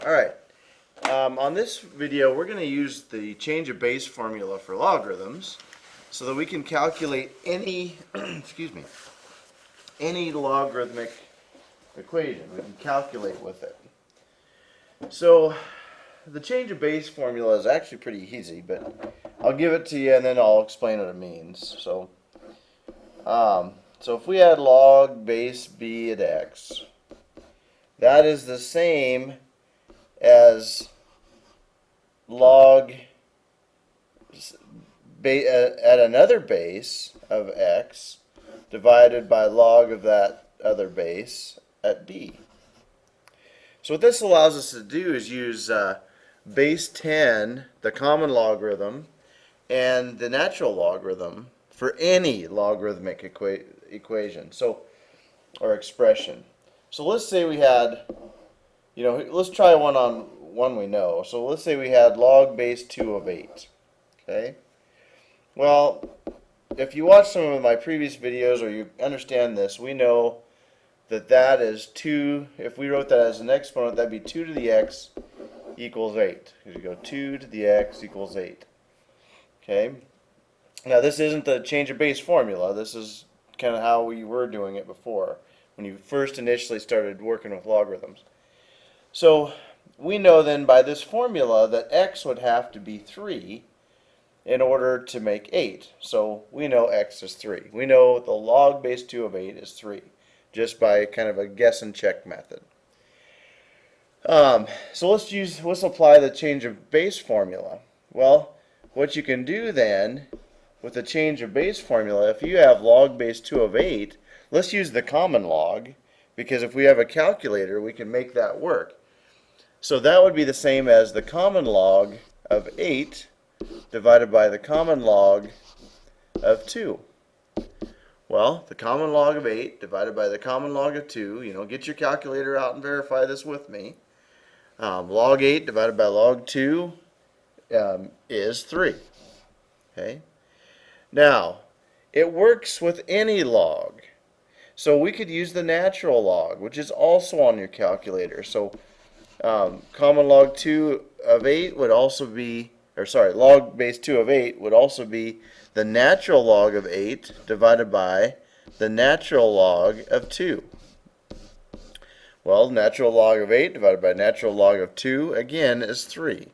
Alright, on this video we're going to use the change of base formula for logarithms so that we can calculate any, excuse me, any logarithmic equation. We can calculate with it. So the change of base formula is actually pretty easy, but I'll give it to you and then I'll explain what it means. So if we had log base b at x, that is the same as log at another base of x divided by log of that other base at b. So what this allows us to do is use base 10, the common logarithm, and the natural logarithm for any logarithmic equation, or expression. So let's say we had, let's try one we know. So let's say we had log base 2 of 8. Okay? Well, if you watch some of my previous videos or you understand this, we know that that is 2, if we wrote that as an exponent, that'd be 2 to the x equals 8. Because you go 2 to the x equals 8. Okay? Now this isn't the change of base formula. This is kind of how we were doing it before, when you first initially started working with logarithms. So we know then by this formula that x would have to be 3 in order to make 8. So we know x is 3. We know the log base 2 of 8 is 3, just by kind of a guess and check method. So let's apply the change of base formula. Well, what you can do then with the change of base formula, if you have log base 2 of 8, let's use the common log, because if we have a calculator, we can make that work. So that would be the same as the common log of 8 divided by the common log of 2. Well, the common log of 8 divided by the common log of 2, get your calculator out and verify this with me. Log 8 divided by log 2 is 3. Okay? Now, it works with any log. So we could use the natural log, which is also on your calculator. So common log 2 of 8 would also be, log base 2 of 8 would also be the natural log of 8 divided by the natural log of 2. Well, natural log of 8 divided by natural log of 2, again, is 3.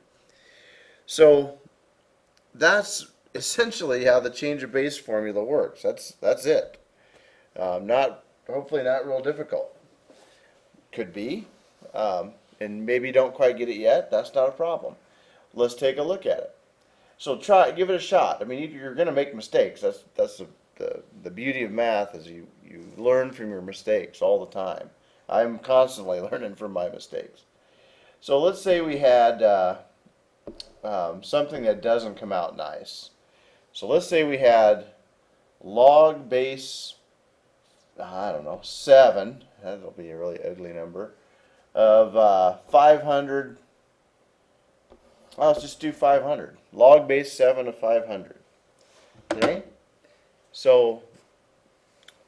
So that's essentially how the change of base formula works. That's it. Hopefully not real difficult. Could be, and maybe you don't quite get it yet. That's not a problem. Let's take a look at it. So give it a shot. I mean, you're going to make mistakes. That's the beauty of math, is you learn from your mistakes all the time. I'm constantly learning from my mistakes. So let's say we had something that doesn't come out nice. So let's say we had log base, 7, that'll be a really ugly number, of 500. Well, let's just do 500. Log base 7 of 500. Okay? So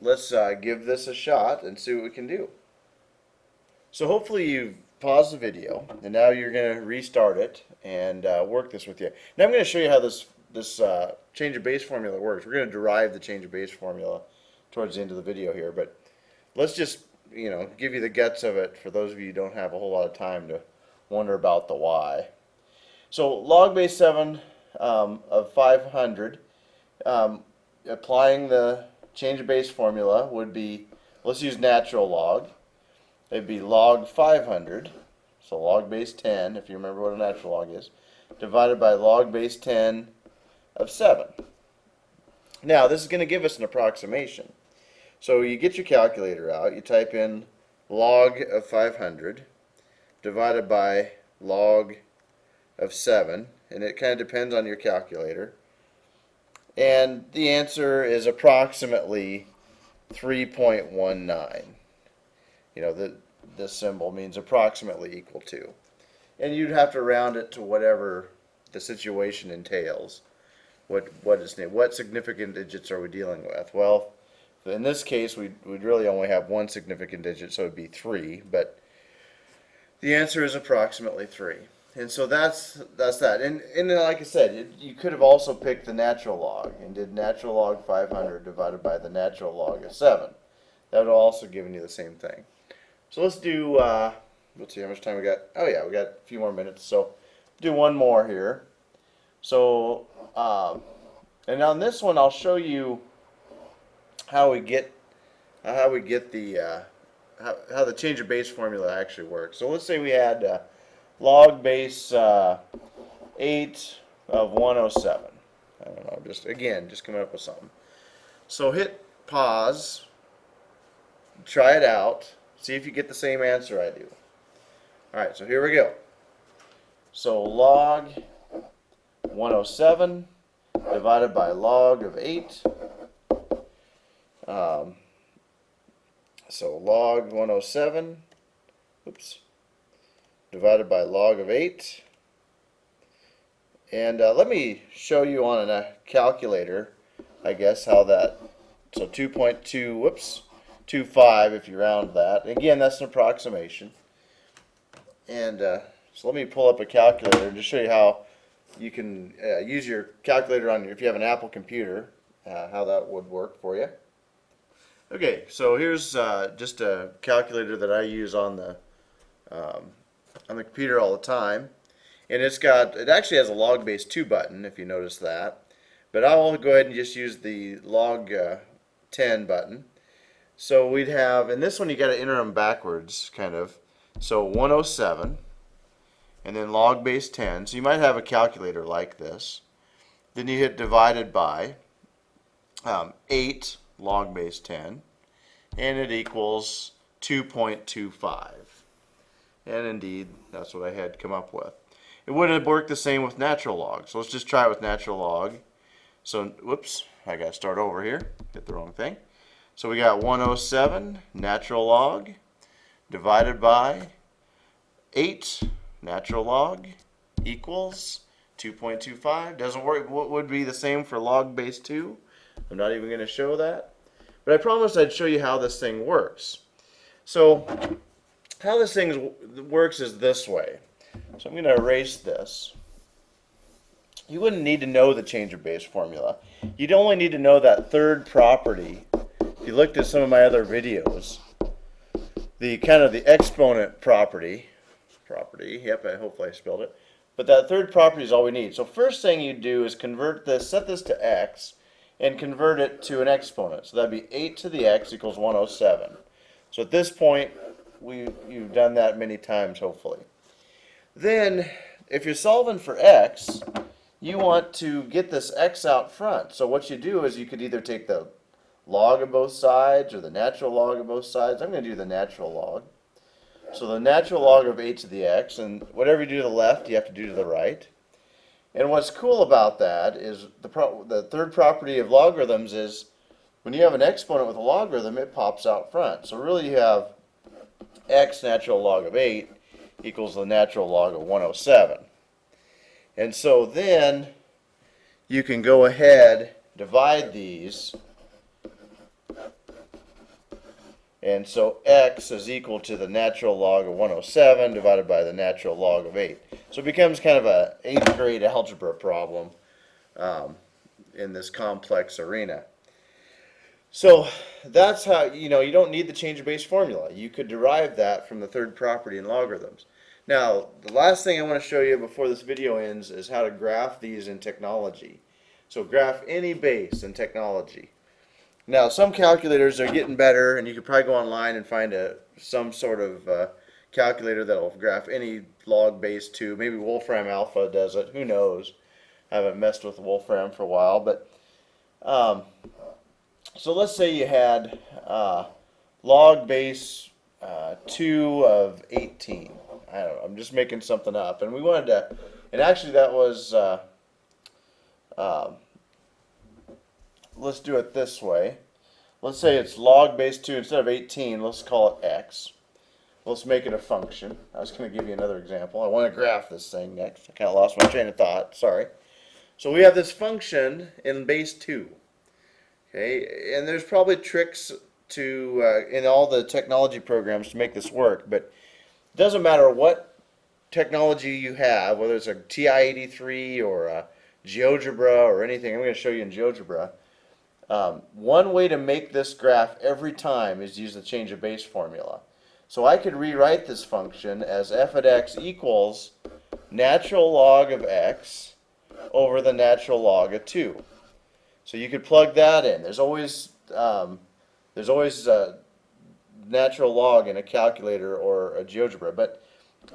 let's give this a shot and see what we can do. So hopefully you've paused the video, and now you're going to restart it and work this with you. Now I'm going to show you how this change of base formula works. We're going to derive the change of base formula towards the end of the video here, but let's just give you the guts of it for those of you who don't have a whole lot of time to wonder about the why. So log base 7 of 500, applying the change of base formula would be, let's use natural log. It'd be log 500, so log base 10, if you remember what a natural log is, divided by log base 10 of 7. Now, this is going to give us an approximation. So you get your calculator out, you type in log of 500 divided by log of 7, and it kind of depends on your calculator. And the answer is approximately 3.19. This symbol means approximately equal to. And you'd have to round it to whatever the situation entails. What significant digits are we dealing with? Well, in this case, we'd really only have one significant digit, so it would be 3. But The answer is approximately 3. And so that's that. And like I said, you could have also picked the natural log and did natural log 500 divided by the natural log of 7. That would have also given you the same thing. So let's do, let's see how much time we got. Oh yeah, we got a few more minutes. So do one more here. So, and on this one, I'll show you how we get the how the change of base formula actually works. So let's say we had log base 8 of 107. I don't know, just coming up with something. So hit pause, try it out, see if you get the same answer I do. All right, so here we go. So log 107 divided by log of 8. So log 107, divided by log of 8. And let me show you on a calculator, I guess, how that, so 2.25 if you round that. Again, that's an approximation. And so let me pull up a calculator and just show you how you can use your calculator on if you have an Apple computer, how that would work for you. Okay, so here's just a calculator that I use on the computer all the time. And it actually has a log base 2 button, if you notice that. But I'll go ahead and just use the log 10 button. So we'd have, in this one you got to enter them backwards, kind of. So 107, and then log base 10. So you might have a calculator like this. Then you hit divided by 8 log base 10, and it equals 2.25. And indeed, that's what I had come up with. It would have worked the same with natural log. So let's just try it with natural log. So, whoops, I got to start over here. Hit the wrong thing. So we got 107 natural log divided by 8 natural log equals 2.25. Doesn't work. What would be the same for log base 2? I'm not even going to show that. But I promised I'd show you how this thing works. So how this thing works is this way. So I'm going to erase this. You wouldn't need to know the change of base formula. You'd only need to know that third property. If you looked at some of my other videos, the kind of the exponent property, yep, hopefully I spelled it. But that third property is all we need. So first thing you do is convert this, set this to x, and convert it to an exponent. So that'd be 8 to the x equals 107. So at this point, you've done that many times, hopefully. Then, if you're solving for x, you want to get this x out front. So what you do is you could either take the log of both sides or the natural log of both sides. I'm going to do the natural log. So the natural log of 8 to the x, and whatever you do to the left, you have to do to the right. And what's cool about that is the third property of logarithms is when you have an exponent with a logarithm, it pops out front. So really you have x natural log of 8 equals the natural log of 107. And so then you can go ahead, divide these, and so x is equal to the natural log of 107 divided by the natural log of 8. So it becomes kind of a 8th grade algebra problem in this complex arena. So that's how, you don't need the change of base formula. You could derive that from the third property in logarithms. Now, the last thing I want to show you before this video ends is how to graph these in technology. So graph any base in technology. Now, some calculators are getting better, and you could probably go online and find some sort of calculator that will graph any log base 2. Maybe Wolfram Alpha does it. Who knows? I haven't messed with Wolfram for a while, but so let's say you had log base 2 of 18. I don't know, I'm just making something up. And we wanted to, and actually that was, let's do it this way. Let's say it's log base 2 instead of 18, let's call it x. Let's make it a function. I was going to give you another example. I want to graph this thing next. I kind of lost my train of thought, sorry. So we have this function in base 2. Okay, and there's probably tricks to in all the technology programs to make this work, but Doesn't matter what technology you have, whether it's a TI-83 or a GeoGebra or anything. I'm going to show you in GeoGebra. One way to make this graph every time is use the change of base formula. So I could rewrite this function as f at x equals natural log of x over the natural log of 2. So you could plug that in. There's always natural log in a calculator or a GeoGebra, but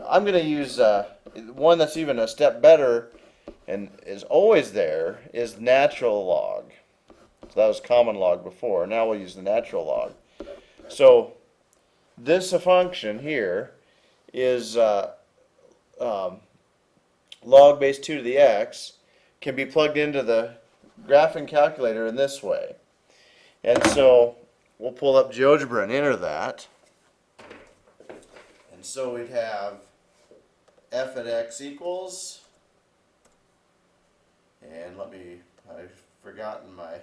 I'm going to use one that's even a step better and is always there is natural log. So that was common log before. Now we'll use the natural log. So this function here is log base 2 to the x can be plugged into the graphing calculator in this way. And so we'll pull up GeoGebra and enter that. And so we'd have f at x equals, and I've forgotten my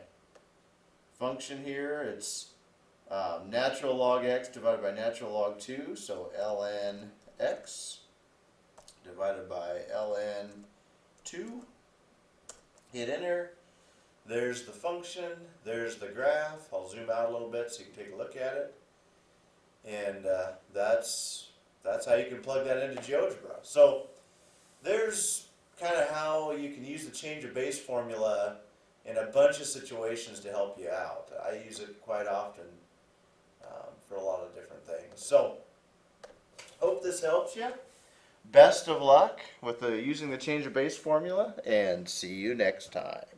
function here. It's natural log x divided by natural log 2, so ln x divided by ln 2. Hit enter. There's the function, there's the graph. I'll zoom out a little bit so you can take a look at it. And that's how you can plug that into GeoGebra. So there's kind of how you can use the change of base formula in a bunch of situations to help you out. I use it quite often for a lot of different things. So hope this helps you. Best of luck with using the change of base formula, and see you next time.